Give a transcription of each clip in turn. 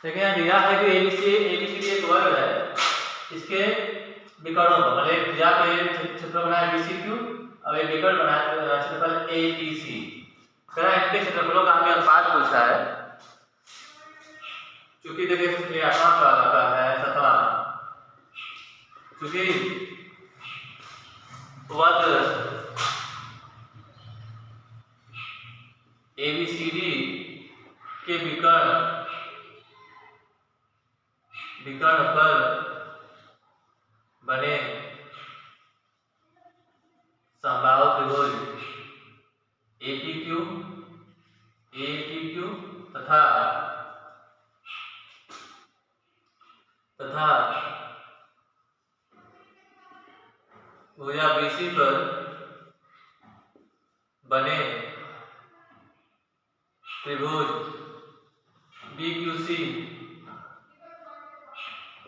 देखिए यहाँ दिया है कि एबीसीडी एक वर्ग है, इसके विकर्णों को मतलब एक भुजा के क्षेत्रफल बनाया बीसीक्यू और एक विकर्ण बनाया क्षेत्रफल एबीसी। फिर इनके क्षेत्रफलों का हमें अनुपात पूछा है। चूंकि देखिए 8वां का है 7वां, चूंकि वर्ग एबीसीडी के विकर्ण पर बने समबाहु त्रिभुज एपीक्यू तथा भुजा बीसी पर बने त्रिभुज बीक्यूसी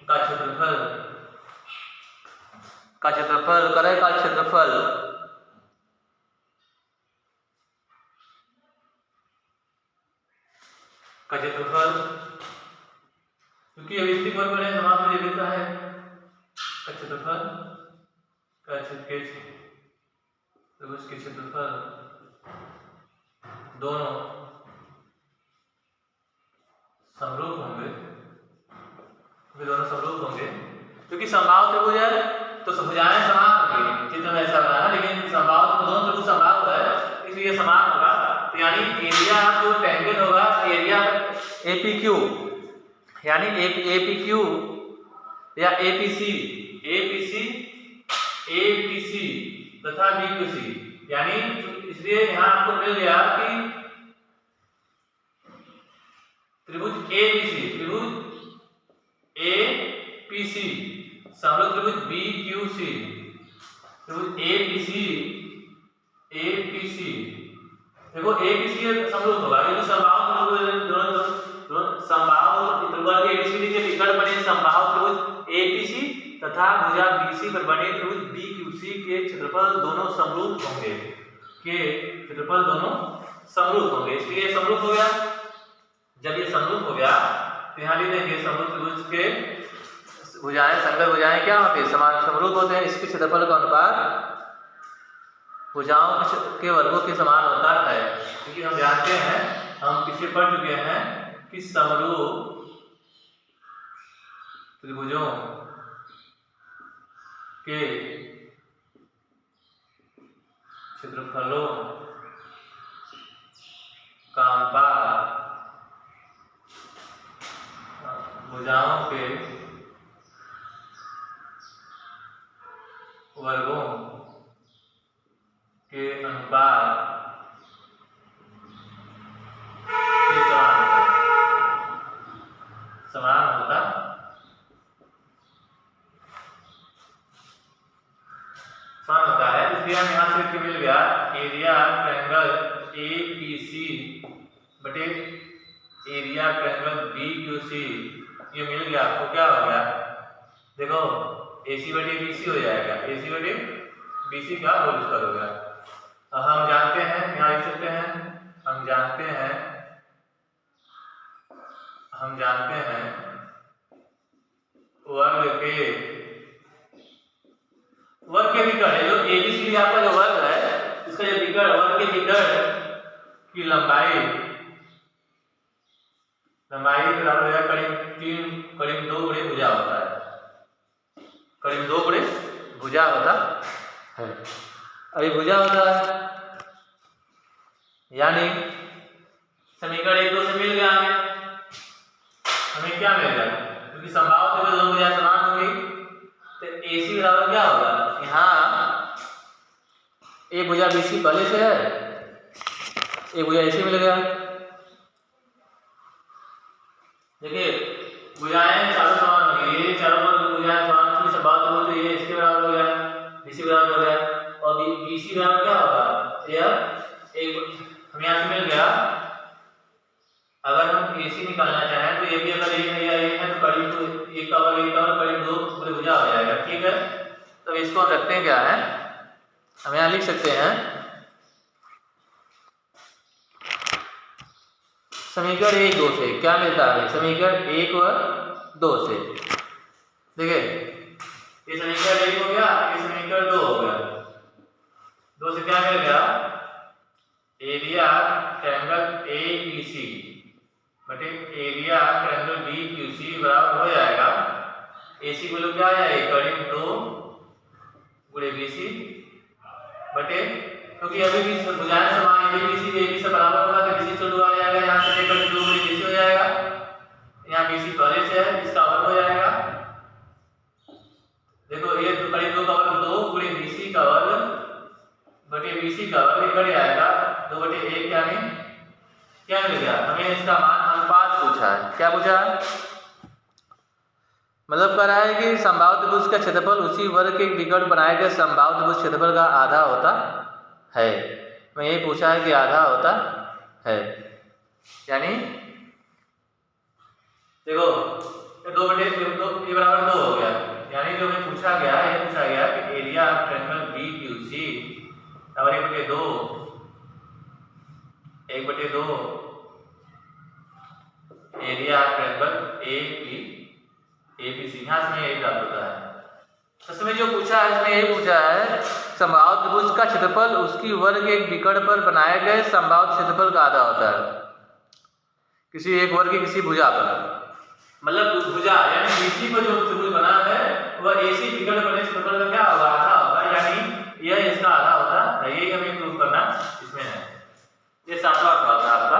का क्षेत्रफल करे का क्षेत्रफल क्योंकि अभिष्टि पर बने समाज में देता है का क्षेत्रफल त्रिभुज के क्षेत्रफल दोनों समरूप होंगे क्योंकि समबाहु त्रिभुज है तो भुजाएं समान होंगी। चित्र में ऐसा बना है, लेकिन समबाहु दोनों त्रिभुज समबाहु है इसलिए समान होगा। तो यानी एरिया जो ट्रायंगल होगा एरिया एपीक्यू यानी एपीक्यू या एपीसी तथा बीक्यूसी, यानी इसलिए यहां आपको मिल गया कि त्रिभुज एपीसी समरूप त्रिभुज बीक्यूसी, त्रिभुज एपीसी देखो एपीसी समरूप होगा क्योंकि समबाहु त्रिभुज एबीसीडी के विकर्ण बने समबाहु त्रिभुज एपीसी तथा भुजा बीसी पर बने त्रिभुज बीक्यूसी के क्षेत्रफल दोनों समरूप होंगे। इसलिए समरूप हो गया। जब ये समरूप हो गया तो यहाँ लिखेंगे समरूप त्रिभुज के भुजाएं संकर भुजाएं क्या होती है समान समरूप होते हैं। इसके क्षेत्रफल का अनुपात भुजाओं के वर्गों के समान होता है, क्योंकि हम जानते हैं, हम पीछे पढ़ चुके हैं कि समरूप त्रिभुजों के क्षेत्रफलों का अनुपात भुजाओं के वर्गों के अनुपात के समान होता है। इसलिए हम यहाँ से मिल गया एरिया ट्रायंगल एपीसी बटे एरिया ट्रायंगल बीक्यूसी, ये मिल गया आपको। क्या हो गया देखो AC बटे BC हो जाएगा, AC बटे BC का होल स्क्वायर हो गया। अब हम जानते हैं, यहाँ लिख सकते हैं, हम जानते हैं वर्ग के विकर्ण जो ABCD आपका जो वर्ग है इसका जो विकर्ण वर्ग के विकर्ण की लंबाई बराबर है करीब 2 गुणे भुजा होता है, करीब 2 गुणे भुजा होता है। अभी भुजा होता है यानी समीकरण 1-2 से मिल गया हमें क्या मिल गया क्योंकि समबाहु त्रिभुज दोनों भुजाएं समान होंगी तो AC बराबर क्या होगा, यहाँ एक भुजा BC पहले से है, एक भुजा AC मिल गया। देखिए भुजाएं चारों समान होंगी, ये चारों भुजाएं समान होंगी, समबाहु त्रिभुज तो ये इसके बराबर हो गया, BC बराबर हो गया और BC बराबर क्या होगा, यह एक हमें यहाँ से मिल गया। अगर हम AC निकालना चाहें तो ये भी अगर ये है या ये है तो करीब एक का वर्ग करीब 2 पूरे भुजा हो जाएगा। ठीक है, तो इसको हम रखते हैं क्या है, हम यहाँ लिख सकते हैं समीकरण 1 2 से क्या मिलता है? समीकरण 1 और 2 से देखिए ये समीकरण 1 हो गया, ये समीकरण 2 हो गया। 2 से क्या मिल गया? एरिया ट्रायंगल ABC बटे एरिया ट्रायंगल BQC बराबर हो जाएगा AC को लोग क्या है करीब 2 गुणे BC बटे, क्योंकि अभी भी भुजाएं समान है, BC AB से बराबर होगा तो BC चलो आ जाएगा, यहाँ से लेकर 2 गुणे BC हो जाएगा, यहाँ BC पहले से है इसका वर्ग हो जाएगा। देखो ये करीब 2 का वर्ग 2 गुणे BC का वर्ग बटे BC का वर्ग कट जाएगा 2 बटे 1 यानी क्या मिल गया? हमें इसका मान अनुपात पूछा है। क्या पूछा है? मतलब कह रहा है कि संभावित त्रिभुज का क्षेत्रफल उसी वर्ग के विकर्ण बनाए गए संभावित त्रिभुज क्षेत्रफल का आधा होता है। मैं यही पूछा है कि आधा होता है, यानी देखो 2 बटे 2 ये बराबर 2 हो गया, यानी जो हमें पूछा गया है ये पूछा गया कि एरिया ट्रायंगल BQC और 1 बटे 2 एरिया ट्रायंगल ABC यहाँ से यही प्राप्त होता है। इसमें जो पूछा है इसमें यही पूछा है संभावित त्रिभुज का क्षेत्रफल उसकी वर्ग एक विकर्ण पर बनाए गए संभावित क्षेत्रफल का आधा होता है। किसी एक वर्ग की किसी भुजा पर, मतलब भुजा यानी BC पर जो त्रिभुज बना है वह AC विकर्ण पर क्षेत्रफल का क्या होगा? आधा होगा, यानी यह इसका आधा होता है। यही हमें प्रूव करना इसमें है। ये 7वां सवाल था आपका।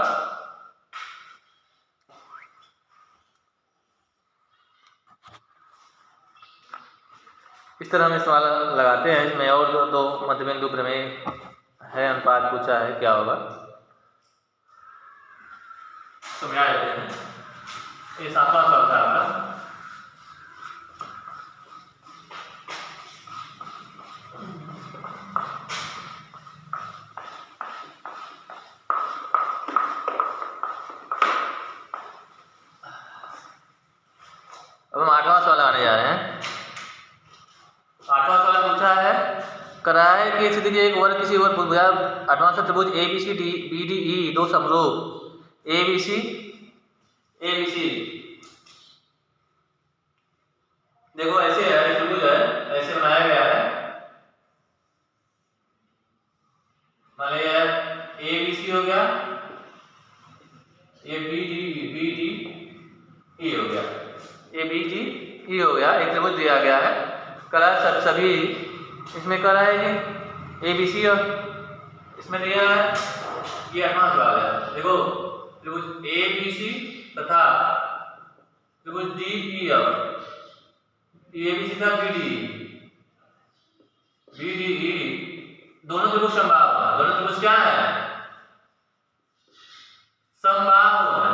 इस तरह हम सवाल लगाते हैं इसमें, और दो मध्यबिंदु प्रमेय है, अनुपात पूछा है, क्या होगा समझा देते हैं। ये 7वां सवाल था आपका। अब हम 8वां सवाल आने जा रहे हैं। 8वां सवाल पूछा है करा है कि स्थिति एक वर्ग किसी और भुजा 8वां त्रिभुज ABCDE दो समरूप ABC देखो ऐसे है, त्रिभुज है, ऐसे बनाया गया है। मान लिया ABC हो गया, ये BDE हो गया, ABDE हो गया, एक त्रिभुज दिया गया है। करा सभी इसमें करा है कि ABC और इसमें दिया है ये 8वां सवाल है। देखो त्रिभुज ABC तथा त्रिभुज DEF, ABC था BDE दोनों त्रिभुज समबाहु है। दोनों त्रिभुज क्या है? समबाहु है।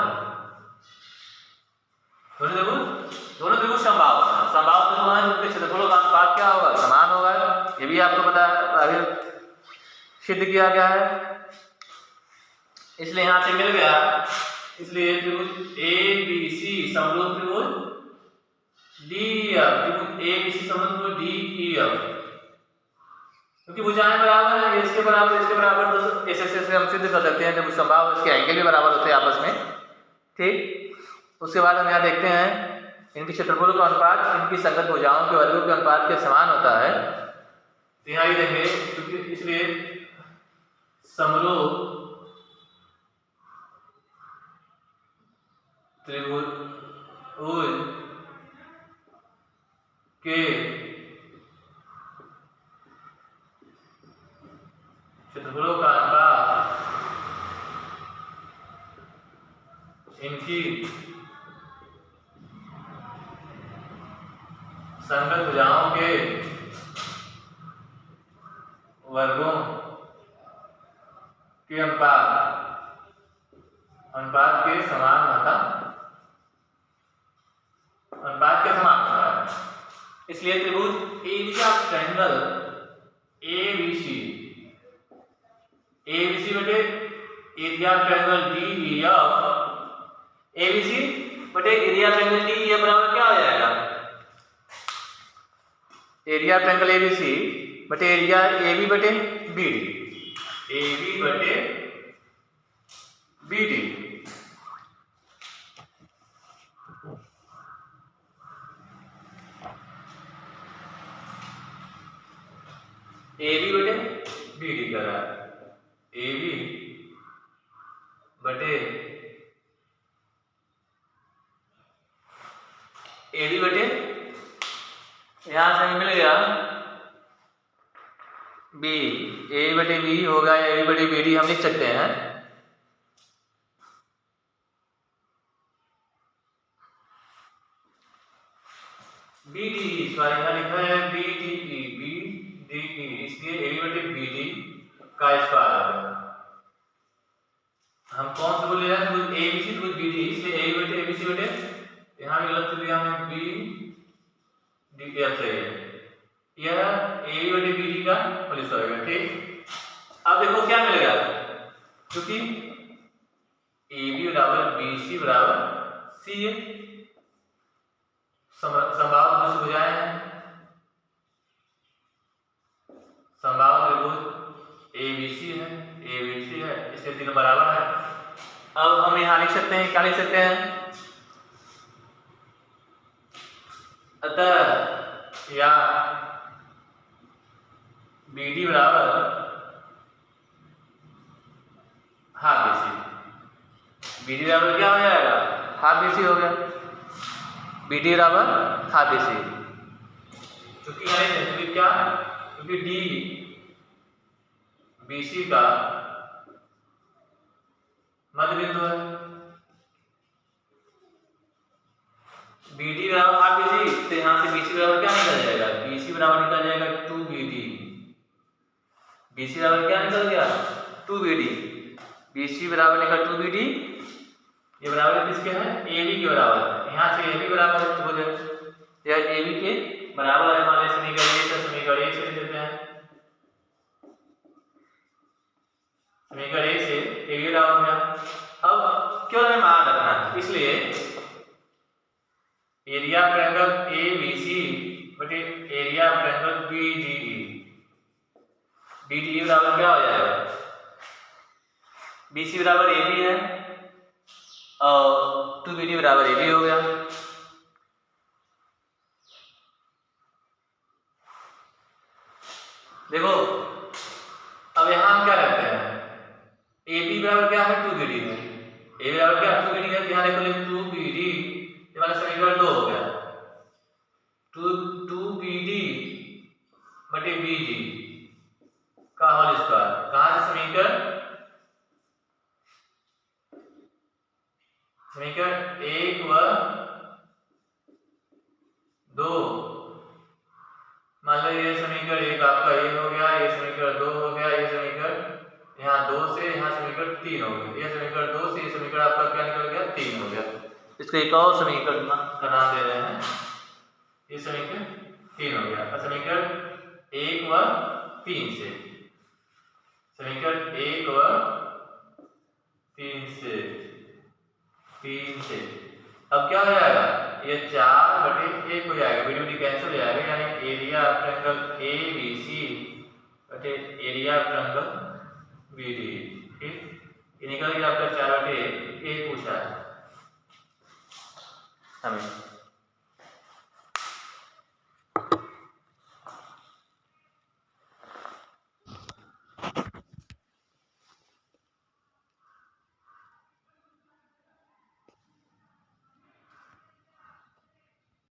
दोनों त्रिभुज समबाहु है। समबाहु त्रिभुज है उनके क्षेत्रफलों का अनुपात क्या होगा? समान होगा। ये भी आपको पता है, आगे सिद्ध किया गया है। इसलिए यहां से मिल गया, इसलिए त्रिभुज ABC समरूप त्रिभुज DEF, त्रिभुज ABC समरूप त्रिभुज DEF, क्योंकि भुजाएं बराबर है, इसके बराबर तो ऐसे हम सिद्ध कर सकते हैं। त्रिभुज समबाहु इसके एंगल भी बराबर होते हैं आपस में, ठीक। उसके बाद हम यहाँ देखते हैं इनके क्षेत्रफलों का अनुपात इनकी संगत भुजाओं के वर्गों के अनुपात के समान होता है। तो यहाँ ये देंगे, क्योंकि इसलिए समरूप त्रिभुज के क्षेत्रफलों का अनुपात इनकी संगत भुजाओं के वर्गों के अनुपात के समान होता है। इसलिए त्रिभुज एरिया ट्रायंगल ABC बटे एरिया ट्रायंगल DEF, ABC बटे एरिया ट्रायंगल DEF बराबर क्या हो जाएगा? एरिया ट्रायंगल ABC बटे एरिया AB बटे BD, AB बटे BD ए बी बटे बी डी कर रहा है, ए बी बटे यहां से हमें मिल गया बी, ए बटे बी होगा, ए बी बटे बी डी हम लिख सकते हैं। बी डी सॉरी यहाँ लिखा है B D E, B D E, इसलिए ए बी बटे बी डी का स्क्वायर आ गया। हम कौन सा बोले हैं, A B C B D, इसलिए ए बटे ए बी सी बटे यहाँ भी गलत दिया हमें बी डी एफ से, यह ए बी बटे बी डी का होल स्क्वायर है। ठीक, अब देखो क्या मिलेगा, क्योंकि ए बी बराबर बी सी बराबर सी है, संभावित त्रिभुज भुजाएं हैं, संभावित त्रिभुज ए बी सी है, इसके तीनों बराबर है। अब हम यहाँ लिख सकते हैं, क्या लिख सकते हैं, अतः या बी डी बराबर half B C, B D बराबर क्या हो जाएगा, हाफ बी सी हो गया, बी डी बराबर हाफ बी सी, क्योंकि क्या, क्योंकि डी बी सी का मध्य बिंदु है, बी डी बराबर हाफ बी सी, तो यहाँ से बी सी बराबर क्या निकल जाएगा, बी सी बराबर निकल जाएगा 2 बी डी, बी सी बराबर क्या निकल गया 2 बी डी, बी सी बराबर निकल 2 बी डी, ये बराबर किसके है, ए बी के बराबर है, यहाँ से ए बी बराबर है, तो यह ए बी के बराबर है, हमारे समीकरण ए से समीकरण ए से लिख देते हैं, समीकरण ए से ए बी बराबर हो गया। अब क्यों हमें मान रखना है, इसलिए area triangle A B C बटे area triangle B D E, B D E बराबर क्या हो जाएगा, बी सी बराबर ए बी है और 2 बी डी बराबर ए बी हो गया। देखो अब यहां हम क्या रखते हैं, ए बी बराबर क्या है 2 बी डी है, ए बी बराबर क्या 2 बी डी है, यहां देखो 2 बी डी, ये वाला समीकरण 2 हो गया, 2 बी डी बटे बी डी का होल स्क्वायर, कहां से समीकरण 1 व 2, मान लो ये समीकरण 1 आपका ये हो गया, ये समीकरण 2 हो गया, ये समीकरण यहाँ 2 से यहाँ समीकरण 3 हो गया, ये समीकरण 2 से ये समीकरण आपका क्या निकल गया 3 हो गया। इसको एक और समीकरण का नाम दे रहे हैं, ये समीकरण 3 हो गया, समीकरण 1 व 3 से, समीकरण 1 व 3 से अब क्या हो जाएगा, ये 4 बटे 1 हो जाएगा, बी डी कैंसिल हो जाएगा, यानी area triangle A B C बटे एरिया ट्रायंगल बी डी। ठीक, ये निकल गया आपका 4 बटे 1 पूछा है हमें।